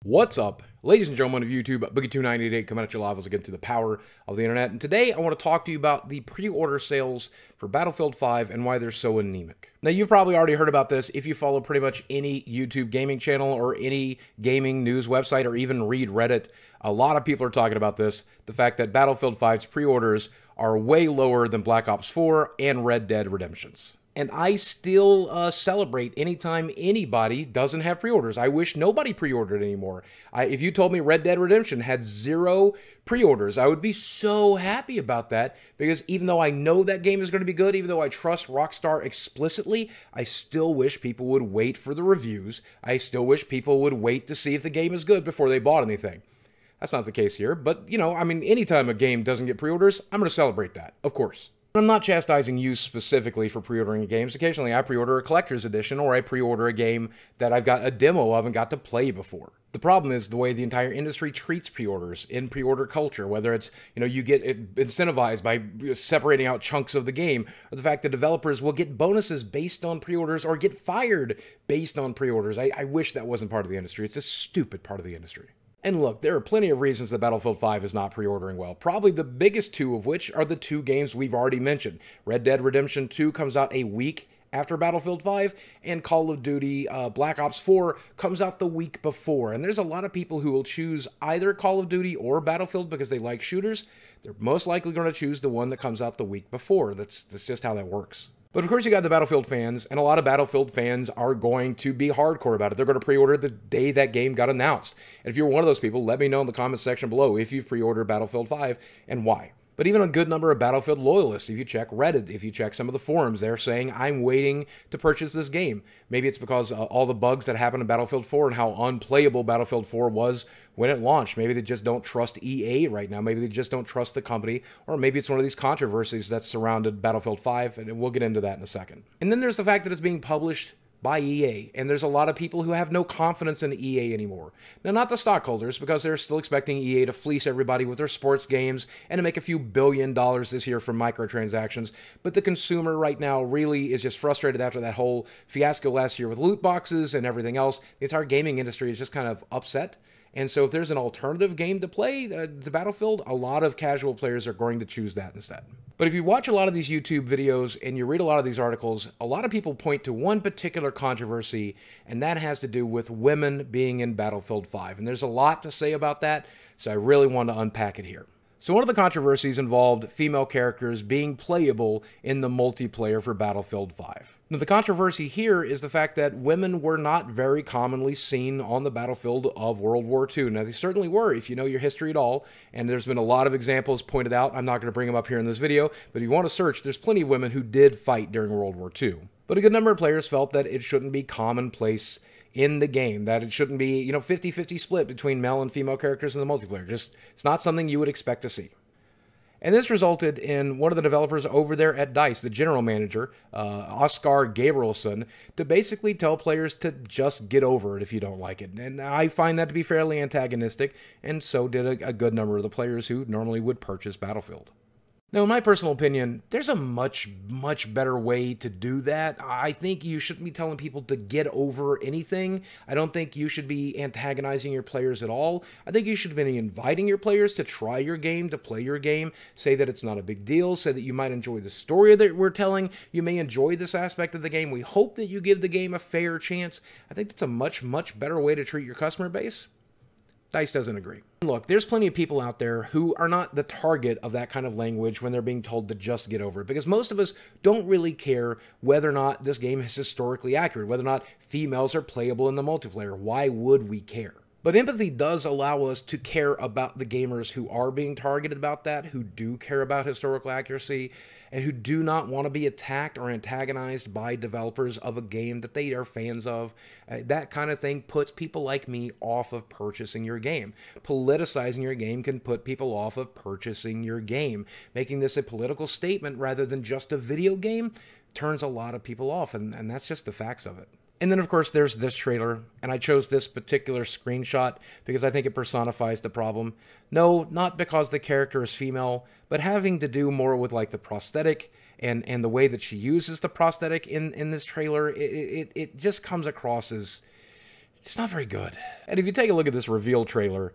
What's up, ladies and gentlemen of YouTube? Boogie2988 coming at you live once again through the power of the internet. And today I want to talk to you about the pre-order sales for Battlefield 5 and why they're so anemic. Now, you've probably already heard about this if you follow pretty much any YouTube gaming channel or any gaming news website or even read Reddit. A lot of people are talking about this, the fact that Battlefield 5's pre-orders are way lower than Black Ops 4 and Red Dead Redemption's. And I still celebrate anytime anybody doesn't have pre-orders. I wish nobody pre-ordered anymore. If you told me Red Dead Redemption had 0 pre-orders, I would be so happy about that, because even though I know that game is going to be good, even though I trust Rockstar explicitly, I still wish people would wait for the reviews. I still wish people would wait to see if the game is good before they bought anything. That's not the case here, but, you know, I mean, anytime a game doesn't get pre-orders, I'm going to celebrate that, of course. I'm not chastising you specifically for pre-ordering games. Occasionally, I pre-order a collector's edition, or I pre-order a game that I've got a demo of and got to play before. The problem is the way the entire industry treats pre-orders in pre-order culture, whether it's, you know, you get incentivized by separating out chunks of the game, or the fact that developers will get bonuses based on pre-orders or get fired based on pre-orders. I wish that wasn't part of the industry. It's a stupid part of the industry. And look, there are plenty of reasons that Battlefield 5 is not pre-ordering well. Probably the biggest two of which are the two games we've already mentioned. Red Dead Redemption 2 comes out a week after Battlefield 5, and Call of Duty Black Ops 4 comes out the week before. And there's a lot of people who will choose either Call of Duty or Battlefield because they like shooters. They're most likely going to choose the one that comes out the week before. That's just how that works. But of course you got the Battlefield fans, and a lot of Battlefield fans are going to be hardcore about it. They're going to pre-order the day that game got announced. And if you're one of those people, let me know in the comments section below if you've pre-ordered Battlefield 5 and why. But even a good number of Battlefield loyalists, if you check Reddit, if you check some of the forums, they're saying, I'm waiting to purchase this game. Maybe it's because all the bugs that happened in Battlefield 4 and how unplayable Battlefield 4 was when it launched. Maybe they just don't trust EA right now. Maybe they just don't trust the company. Or maybe it's one of these controversies that surrounded Battlefield 5, and we'll get into that in a second. And then there's the fact that it's being published by EA, and there's a lot of people who have no confidence in EA anymore. Now, not the stockholders, because they're still expecting EA to fleece everybody with their sports games and to make a few $1 billion this year from microtransactions, but the consumer right now really is just frustrated after that whole fiasco last year with loot boxes and everything else. The entire gaming industry is just kind of upset. And so if there's an alternative game to play, to Battlefield, a lot of casual players are going to choose that instead. But if you watch a lot of these YouTube videos and you read a lot of these articles, a lot of people point to one particular controversy, and that has to do with women being in Battlefield 5. And there's a lot to say about that, so I really want to unpack it here. So one of the controversies involved female characters being playable in the multiplayer for Battlefield 5. Now, the controversy here is the fact that women were not very commonly seen on the battlefield of World War II. Now, they certainly were, if you know your history at all, and there's been a lot of examples pointed out. I'm not going to bring them up here in this video, but if you want to search, there's plenty of women who did fight during World War II. But a good number of players felt that it shouldn't be commonplace in the game, that it shouldn't be, you know, 50-50 split between male and female characters in the multiplayer. It's not something you would expect to see. And this resulted in one of the developers over there at DICE, the general manager, Oskar Gabrielsson, to basically tell players to just get over it if you don't like it. And I find that to be fairly antagonistic, and so did a good number of the players who normally would purchase Battlefield. Now, in my personal opinion, there's a much better way to do that. I think you shouldn't be telling people to get over anything. I don't think you should be antagonizing your players at all. I think you should be inviting your players to try your game, to play your game, say that it's not a big deal, say that you might enjoy the story that we're telling, you may enjoy this aspect of the game. We hope that you give the game a fair chance. I think that's a much better way to treat your customer base. DICE doesn't agree. Look, there's plenty of people out there who are not the target of that kind of language when they're being told to just get over it, because most of us don't really care whether or not this game is historically accurate, whether or not females are playable in the multiplayer. Why would we care? But empathy does allow us to care about the gamers who are being targeted about that, who do care about historical accuracy, and who do not want to be attacked or antagonized by developers of a game that they are fans of. That kind of thing puts people like me off of purchasing your game. Politicizing your game can put people off of purchasing your game. Making this a political statement rather than just a video game turns a lot of people off, and that's just the facts of it. And then, of course, there's this trailer, and I chose this particular screenshot because I think it personifies the problem. No, not because the character is female, but having to do more with, like, the prosthetic and the way that she uses the prosthetic in this trailer. It just comes across as it's not very good. And if you take a look at this reveal trailer,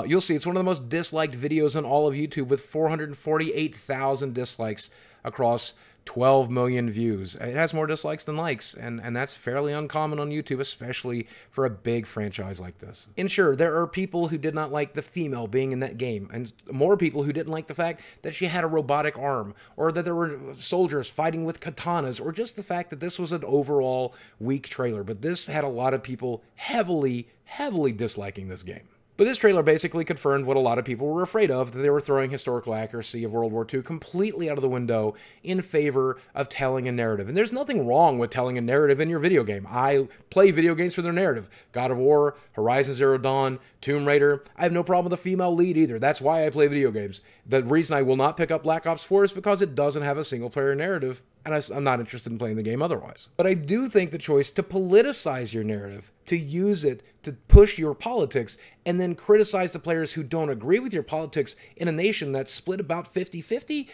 you'll see it's one of the most disliked videos on all of YouTube with 448,000 dislikes across 12 million views. It has more dislikes than likes, and that's fairly uncommon on YouTube, especially for a big franchise like this. And sure, there are people who did not like the female being in that game, and more people who didn't like the fact that she had a robotic arm, or that there were soldiers fighting with katanas, or just the fact that this was an overall weak trailer. But this had a lot of people heavily disliking this game. But this trailer basically confirmed what a lot of people were afraid of, that they were throwing historical accuracy of World War II completely out of the window in favor of telling a narrative. And there's nothing wrong with telling a narrative in your video game. I play video games for their narrative. God of War, Horizon Zero Dawn, Tomb Raider. I have no problem with a female lead either. That's why I play video games. The reason I will not pick up Black Ops 4 is because it doesn't have a single-player narrative, and I'm not interested in playing the game otherwise. But I do think the choice to politicize your narrative, to use it to push your politics, and then criticize the players who don't agree with your politics in a nation that's split about 50-50,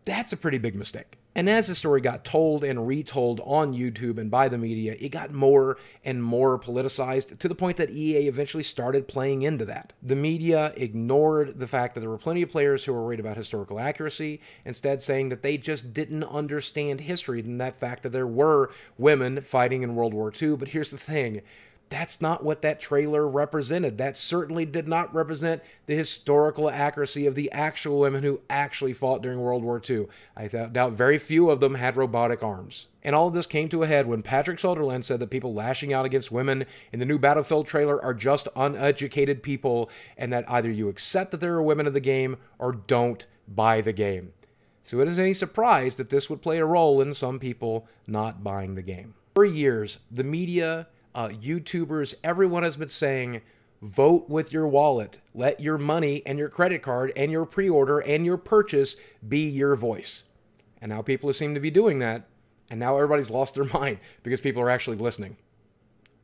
that's a pretty big mistake. And as the story got told and retold on YouTube and by the media, it got more and more politicized to the point that EA eventually started playing into that. The media ignored the fact that there were plenty of players who were worried about historical accuracy, instead saying that they just didn't understand history and that fact that there were women fighting in World War II. But here's the thing. That's not what that trailer represented. That certainly did not represent the historical accuracy of the actual women who actually fought during World War II. I doubt very few of them had robotic arms. And all of this came to a head when Patrick Soderlund said that people lashing out against women in the new Battlefield trailer are just uneducated people, and that either you accept that there are women in the game or don't buy the game. So it is a surprise that this would play a role in some people not buying the game. For years, the media, YouTubers, everyone has been saying, vote with your wallet. Let your money and your credit card and your pre-order and your purchase be your voice. And now people seem to be doing that, and now everybody's lost their mind because people are actually listening.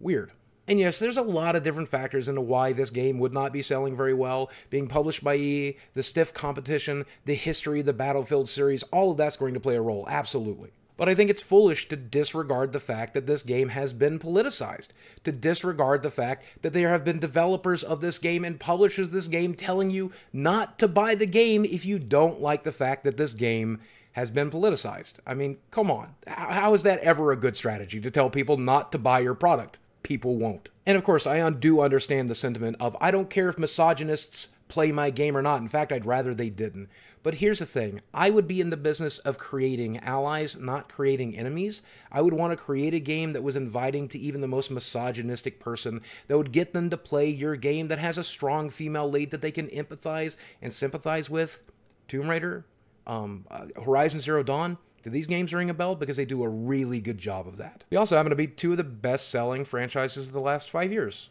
Weird. And yes, there's a lot of different factors into why this game would not be selling very well. Being published by EA, the stiff competition, the history of the Battlefield series, all of that's going to play a role, absolutely. But I think it's foolish to disregard the fact that this game has been politicized, to disregard the fact that there have been developers of this game and publishers of this game telling you not to buy the game if you don't like the fact that this game has been politicized. I mean, come on. How is that ever a good strategy, to tell people not to buy your product? People won't. And of course, I do understand the sentiment of, I don't care if misogynists play my game or not. In fact, I'd rather they didn't. But here's the thing. I would be in the business of creating allies, not creating enemies. I would want to create a game that was inviting to even the most misogynistic person, that would get them to play your game, that has a strong female lead that they can empathize and sympathize with. Tomb Raider, Horizon Zero Dawn. Do these games ring a bell? Because they do a really good job of that. They also happen to be two of the best-selling franchises of the last 5 years.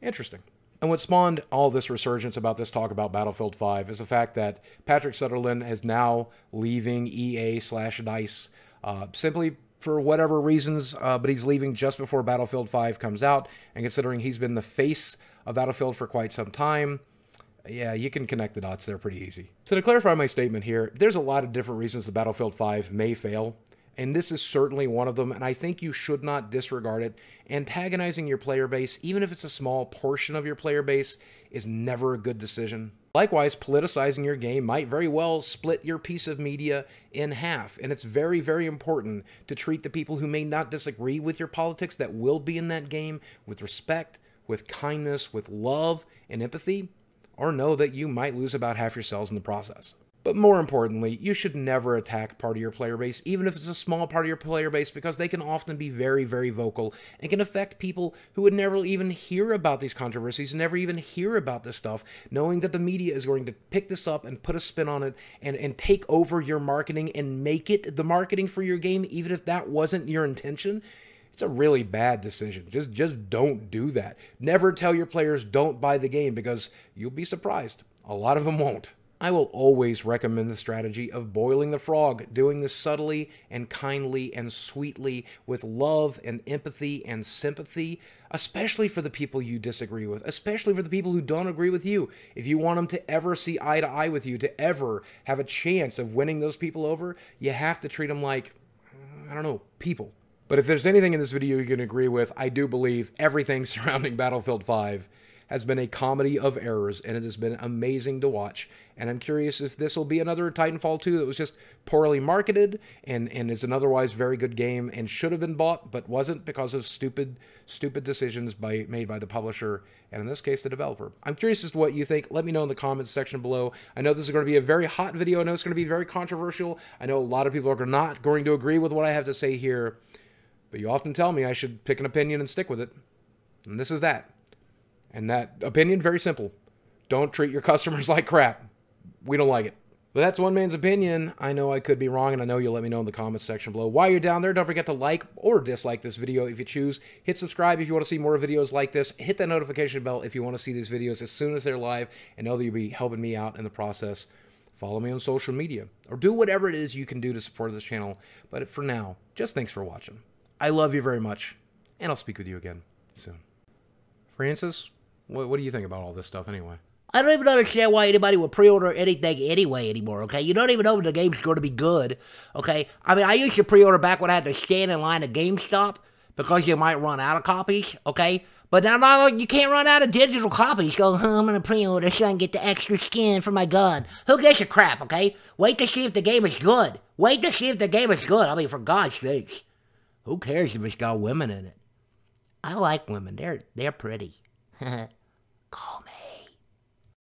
Interesting. And what spawned all this resurgence about this talk about Battlefield 5 is the fact that Patrick Soderlund is now leaving EA/DICE simply for whatever reasons, but he's leaving just before Battlefield 5 comes out. And considering he's been the face of Battlefield for quite some time, yeah, you can connect the dots there pretty easy. So to clarify my statement here, there's a lot of different reasons that Battlefield 5 may fail, and this is certainly one of them, and I think you should not disregard it. Antagonizing your player base, even if it's a small portion of your player base, is never a good decision. Likewise, politicizing your game might very well split your piece of media in half, and it's very, very important to treat the people who may not disagree with your politics that will be in that game with respect, with kindness, with love and empathy, or know that you might lose about half your cells in the process. But more importantly, you should never attack part of your player base, even if it's a small part of your player base, because they can often be very, very vocal and can affect people who would never even hear about these controversies, never even hear about this stuff, knowing that the media is going to pick this up and put a spin on it and take over your marketing and make it the marketing for your game, even if that wasn't your intention. It's a really bad decision. Just don't do that. Never tell your players don't buy the game, because you'll be surprised. A lot of them won't. I will always recommend the strategy of boiling the frog, doing this subtly and kindly and sweetly with love and empathy and sympathy, especially for the people you disagree with, especially for the people who don't agree with you. If you want them to ever see eye to eye with you, to ever have a chance of winning those people over, you have to treat them like, I don't know, people. But if there's anything in this video you can agree with, I do believe everything surrounding Battlefield 5 has been a comedy of errors, and it has been amazing to watch. And I'm curious if this will be another Titanfall 2 that was just poorly marketed and is an otherwise very good game and should have been bought, but wasn't because of stupid decisions made by the publisher, and in this case, the developer. I'm curious as to what you think. Let me know in the comments section below. I know this is going to be a very hot video. I know it's going to be very controversial. I know a lot of people are not going to agree with what I have to say here, but you often tell me I should pick an opinion and stick with it. And this is that. And that opinion, very simple. Don't treat your customers like crap. We don't like it. But that's one man's opinion. I know I could be wrong, and I know you'll let me know in the comments section below. While you're down there, don't forget to like or dislike this video if you choose. Hit subscribe if you want to see more videos like this. Hit that notification bell if you want to see these videos as soon as they're live, and know that you'll be helping me out in the process. Follow me on social media, or do whatever it is you can do to support this channel. But for now, just thanks for watching. I love you very much, and I'll speak with you again soon. Francis, what do you think about all this stuff anyway? I don't even understand why anybody would pre-order anything anyway anymore, okay? You don't even know if the game's going to be good, okay? I mean, I used to pre-order back when I had to stand in line at GameStop because you might run out of copies, okay? But now you can't run out of digital copies. Go, I'm going to pre-order so I can get the extra skin for my gun. Who gives a crap, okay? Wait to see if the game is good. Wait to see if the game is good. I mean, for God's sakes. Who cares if it's got women in it? I like women. They're pretty. Call me.